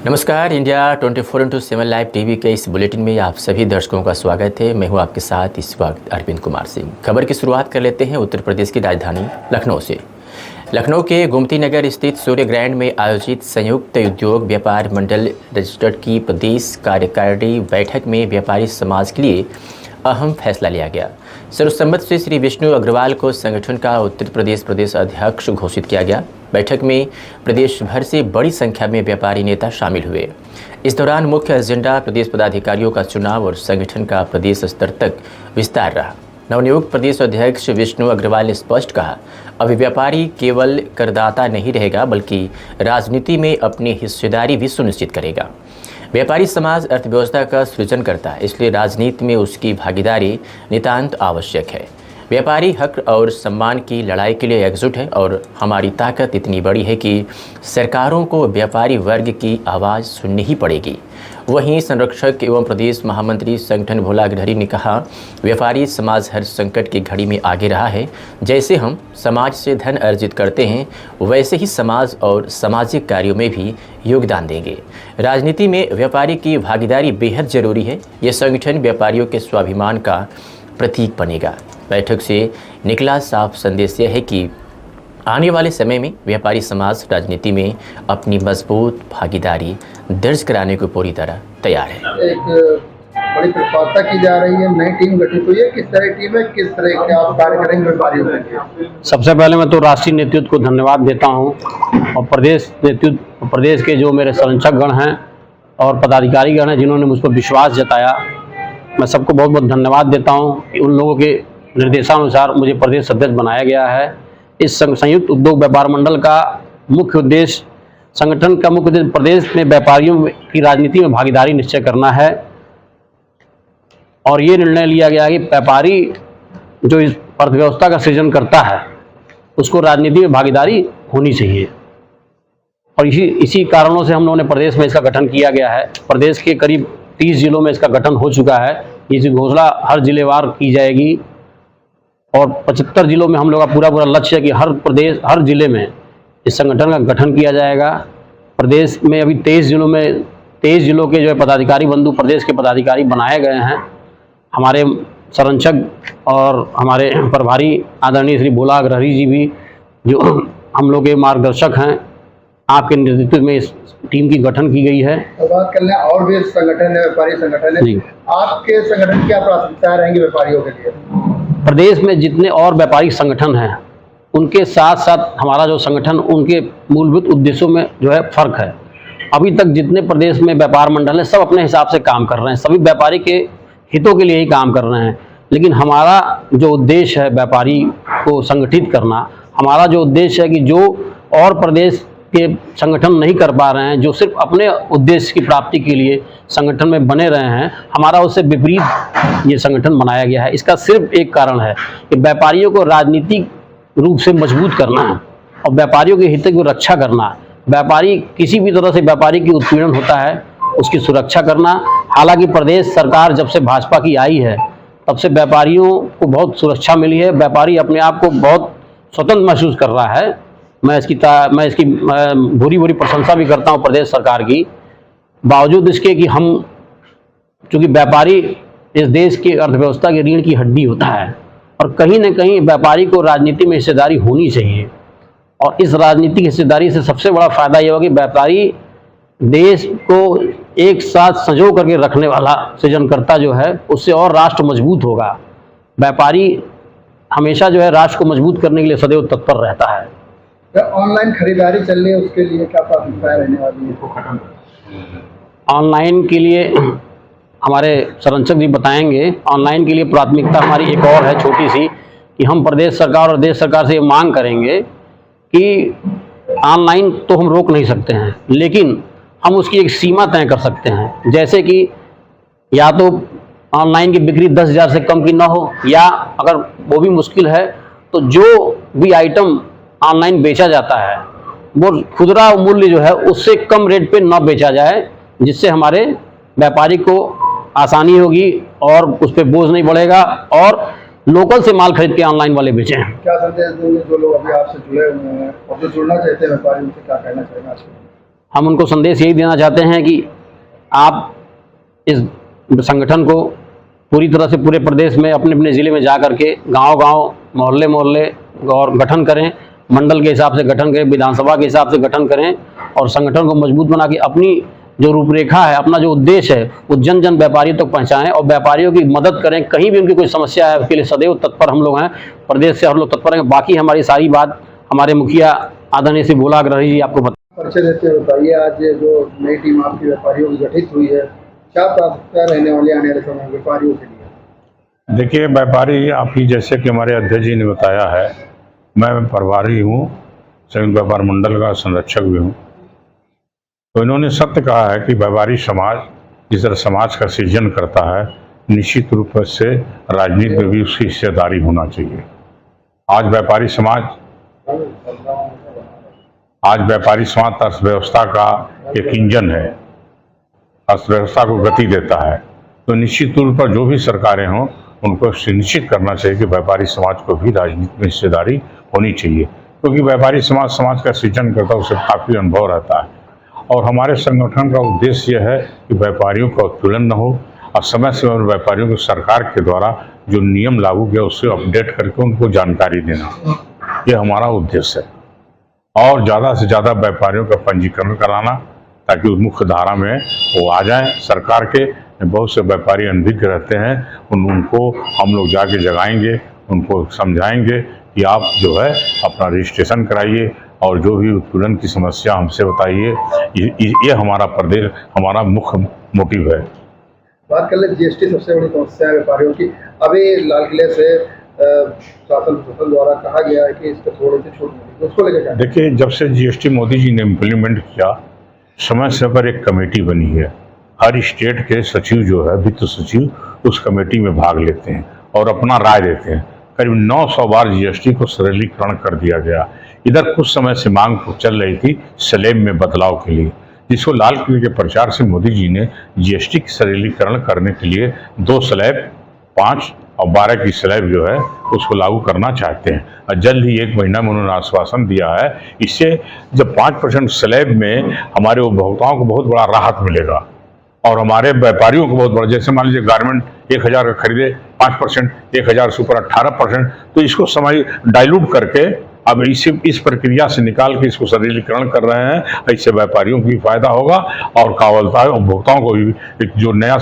नमस्कार, India 24/7 live TV के इस बुलेटिन में आप सभी दर्शकों का स्वागत है। मैं हूं आपके साथ इस वक्त अरविंद कुमार सिंह। खबर की शुरुआत कर लेते हैं उत्तर प्रदेश की राजधानी लखनऊ से। लखनऊ के गोमती नगर स्थित सूर्य ग्रैंड में आयोजित संयुक्त उद्योग व्यापार मंडल रजिस्टर्ड की प्रदेश कार्यकारिणी बैठक में व्यापारी समाज के लिए अहम फैसला लिया गया। सर्वसम्मत से श्री विष्णु अग्रवाल को संगठन का उत्तर प्रदेश अध्यक्ष घोषित किया गया। बैठक में प्रदेश भर से बड़ी संख्या में व्यापारी नेता शामिल हुए। इस दौरान मुख्य एजेंडा प्रदेश पदाधिकारियों का चुनाव और संगठन का प्रदेश स्तर तक विस्तार रहा। नवनियुक्त प्रदेश अध्यक्ष विष्णु अग्रवाल ने स्पष्ट कहा, अब व्यापारी केवल करदाता नहीं रहेगा बल्कि राजनीति में अपनी हिस्सेदारी भी सुनिश्चित करेगा। व्यापारी समाज अर्थव्यवस्था का सृजन करता है, इसलिए राजनीति में उसकी भागीदारी नितांत आवश्यक है। व्यापारी हक और सम्मान की लड़ाई के लिए एकजुट है और हमारी ताकत इतनी बड़ी है कि सरकारों को व्यापारी वर्ग की आवाज़ सुननी ही पड़ेगी। वहीं संरक्षक एवं प्रदेश महामंत्री संगठन भोला गिरधरी ने कहा, व्यापारी समाज हर संकट की घड़ी में आगे रहा है। जैसे हम समाज से धन अर्जित करते हैं, वैसे ही समाज और सामाजिक कार्यों में भी योगदान देंगे। राजनीति में व्यापारी की भागीदारी बेहद जरूरी है। ये संगठन व्यापारियों के स्वाभिमान का प्रतीक बनेगा। बैठक से निकला साफ संदेश यह है कि आने वाले समय में व्यापारी समाज राजनीति में अपनी मजबूत भागीदारी दर्ज कराने को पूरी तरह तैयार है। एक बड़ी तत्परता की जा रही है, नई टीम गठित हुई है। किस तरह की टीम है, किस तरह के आप कार्य करेंगे व्यापारियों के लिए? सबसे पहले मैं तो राष्ट्रीय नेतृत्व को धन्यवाद देता हूं और प्रदेश नेतृत्व, प्रदेश के जो मेरे संरक्षक गण हैं और पदाधिकारी गण हैं जिन्होंने मुझ पर विश्वास जताया, मैं सबको बहुत बहुत धन्यवाद देता हूं कि उन लोगों के निर्देशानुसार मुझे प्रदेश अध्यक्ष बनाया गया है। इस संयुक्त उद्योग व्यापार मंडल का मुख्य उद्देश्य, संगठन का मुख्य उद्देश्य प्रदेश में व्यापारियों की राजनीति में भागीदारी निश्चय करना है और ये निर्णय लिया गया कि व्यापारी जो इस अर्थव्यवस्था का सृजन करता है उसको राजनीति में भागीदारी होनी चाहिए और इसी कारणों से हम लोगों ने प्रदेश में इसका गठन किया गया है। प्रदेश के करीब 30 जिलों में इसका गठन हो चुका है। इसकी घोषणा हर जिलेवार की जाएगी और 75 जिलों में हम लोग का पूरा लक्ष्य है कि हर जिले में इस संगठन का गठन किया जाएगा। प्रदेश में अभी 23 जिलों के जो है पदाधिकारी बंधु प्रदेश के पदाधिकारी बनाए गए हैं। हमारे संरक्षक और हमारे प्रभारी आदरणीय श्री भोला गिरधरी जी भी जो हम लोग के मार्गदर्शक हैं, आपके नेतृत्व में इस टीम की गठन की गई है। तो बात कर लें, और भी संगठन है, व्यापारी संगठन है, आपके संगठन की क्या प्राथमिकताएं रहेंगी व्यापारियों के लिए? प्रदेश में जितने और व्यापारिक संगठन हैं उनके साथ साथ हमारा जो संगठन, उनके मूलभूत उद्देश्यों में जो है फर्क है। अभी तक जितने प्रदेश में व्यापार मंडल हैं सब अपने हिसाब से काम कर रहे हैं, सभी व्यापारी के हितों के लिए ही काम कर रहे हैं। लेकिन हमारा जो उद्देश्य है व्यापारी को संगठित करना, हमारा जो उद्देश्य है कि जो और प्रदेश के संगठन नहीं कर पा रहे हैं, जो सिर्फ अपने उद्देश्य की प्राप्ति के लिए संगठन में बने रहे हैं, हमारा उससे विपरीत ये संगठन बनाया गया है। इसका सिर्फ एक कारण है कि व्यापारियों को राजनीतिक रूप से मजबूत करना है और व्यापारियों के हितों की रक्षा करना। व्यापारी किसी भी तरह से व्यापारी की उत्पीड़न होता है उसकी सुरक्षा करना। हालांकि प्रदेश सरकार जब से भाजपा की आई है तब से व्यापारियों को बहुत सुरक्षा मिली है। व्यापारी अपने आप को बहुत स्वतंत्र महसूस कर रहा है। मैं इसकी भूरी प्रशंसा भी करता हूं प्रदेश सरकार की। बावजूद इसके कि हम, चूँकि व्यापारी इस देश की अर्थव्यवस्था की रीढ़ की हड्डी होता है और कहीं न कहीं व्यापारी को राजनीति में हिस्सेदारी होनी चाहिए और इस राजनीतिक हिस्सेदारी से सबसे बड़ा फायदा ये होगा कि व्यापारी देश को एक साथ संजो करके रखने वाला सृजनकर्ता जो है, उससे और राष्ट्र मजबूत होगा। व्यापारी हमेशा जो है राष्ट्र को मजबूत करने के लिए सदैव तत्पर रहता है। ऑनलाइन खरीदारी चल रही है, उसके लिए क्या प्राथमिकताएं रहने वाली है? ऑनलाइन के लिए हमारे संरक्षक जी बताएंगे। ऑनलाइन के लिए प्राथमिकता हमारी एक और है छोटी सी, कि हम प्रदेश सरकार और देश सरकार से ये मांग करेंगे कि ऑनलाइन तो हम रोक नहीं सकते हैं, लेकिन हम उसकी एक सीमा तय कर सकते हैं। जैसे कि या तो ऑनलाइन की बिक्री 10,000 से कम की ना हो, या अगर वो भी मुश्किल है तो जो भी आइटम ऑनलाइन बेचा जाता है वो खुदरा मूल्य जो है उससे कम रेट पे ना बेचा जाए, जिससे हमारे व्यापारी को आसानी होगी और उस पर बोझ नहीं बढ़ेगा और लोकल से माल खरीद के ऑनलाइन वाले बेचें। क्या संदेश देंगे जो लोग अभी आपसे जुड़े हुए हैं और जो जुड़ना चाहते हैं व्यापारी, उनसे क्या कहना चाहेंगे? हम उनको संदेश यही देना चाहते हैं कि आप इस संगठन को पूरी तरह से पूरे प्रदेश में अपने अपने ज़िले में जा करके गांव-गांव, मोहल्ले और गठन करें, मंडल के हिसाब से गठन करें, विधानसभा के हिसाब से गठन करें और संगठन को मजबूत बना के अपनी जो रूपरेखा है, अपना जो उद्देश्य है, वो जन जन व्यापारियों तक पहुँचाएँ और व्यापारियों की मदद करें। कहीं भी उनकी कोई समस्या है उसके लिए सदैव तत्पर हम लोग हैं, प्रदेश से हम लोग तत्पर हैं। बाकी हमारी सारी बात हमारे मुखिया आदरणीय श्री भोला अग्रही जी आपको परिचय देते हुए बताइए, आज जो नई टीम आपकी व्यापारियों की गठित हुई है, क्या प्राथमिकता रहने वाली आने वाले समय में व्यापारियों के लिए? देखिए, व्यापारी आप ही जैसे कि हमारे अध्यक्ष जी ने बताया है, मैं प्रभारी हूँ, संयुक्त व्यापार मंडल का संरक्षक भी हूँ। तो इन्होंने सत्य कहा है कि व्यापारी समाज जिस तरह समाज का सृजन करता है, निश्चित रूप से राजनीति में भी उसकी हिस्सेदारी होना चाहिए। आज व्यापारी समाज अर्थव्यवस्था का एक इंजन है, अर्थव्यवस्था को गति देता है। तो निश्चित तौर पर जो भी सरकारें हों, उनको सुनिश्चित करना चाहिए कि व्यापारी समाज को भी राजनीति में हिस्सेदारी होनी चाहिए, क्योंकि व्यापारी समाज का सृजन करता है, उसे काफ़ी अनुभव रहता है। और हमारे संगठन का उद्देश्य यह है कि व्यापारियों का उत्पीड़न न हो और समय समय पर व्यापारियों को सरकार के द्वारा जो नियम लागू किया उससे अपडेट करके उनको जानकारी देना, ये हमारा उद्देश्य है। और ज़्यादा से ज़्यादा व्यापारियों का पंजीकरण कराना ताकि मुख्य धारा में वो आ जाएं। सरकार के बहुत से व्यापारी अनभिज्ञ रहते हैं, उनको हम लोग जाके जगाएंगे, उनको समझाएंगे कि आप जो है अपना रजिस्ट्रेशन कराइए और जो भी उत्पीड़न की समस्या हमसे बताइए। ये हमारा मुख्य मोटिव है। बात कर ले जीएसटी, सबसे बड़ी समस्या है व्यापारियों की। अभी लाल किले से शासन द्वारा कहा गया है कि इसको थोड़ी सी छूट मिलेगी, उसको लेकर क्या? देखिए, जब से जीएसटी मोदी जी ने इम्प्लीमेंट किया, समय समय पर एक कमेटी बनी है। हर स्टेट के सचिव जो है, वित्त सचिव, उस कमेटी में भाग लेते हैं और अपना राय देते हैं। करीब 900 बार जीएसटी को सरलीकरण कर दिया गया। इधर कुछ समय से मांग चल रही थी स्लैब में बदलाव के लिए, जिसको लाल किले के प्रचार से मोदी जी ने जीएसटी की सरलीकरण करने के लिए 2 स्लैब 5 और 12 की स्लैब जो है उसको लागू करना चाहते हैं। और जल्द ही 1 महीना में उन्होंने आश्वासन दिया है। इससे जब 5% स्लैब में हमारे उपभोक्ताओं को बहुत बड़ा राहत मिलेगा और हमारे व्यापारियों को बहुत बड़ा, जैसे मान लीजिए गारमेंट 1000 का खरीदे 5%, 1000 से ऊपर 18%, तो इसको समय डाइल्यूट करके अब इस प्रक्रिया से निकाल के इसको सरलीकरण कर रहे हैं। इससे व्यापारियों को भी फायदा होगा और क्या बोलता है, उपभोक्ताओं को भी जो नया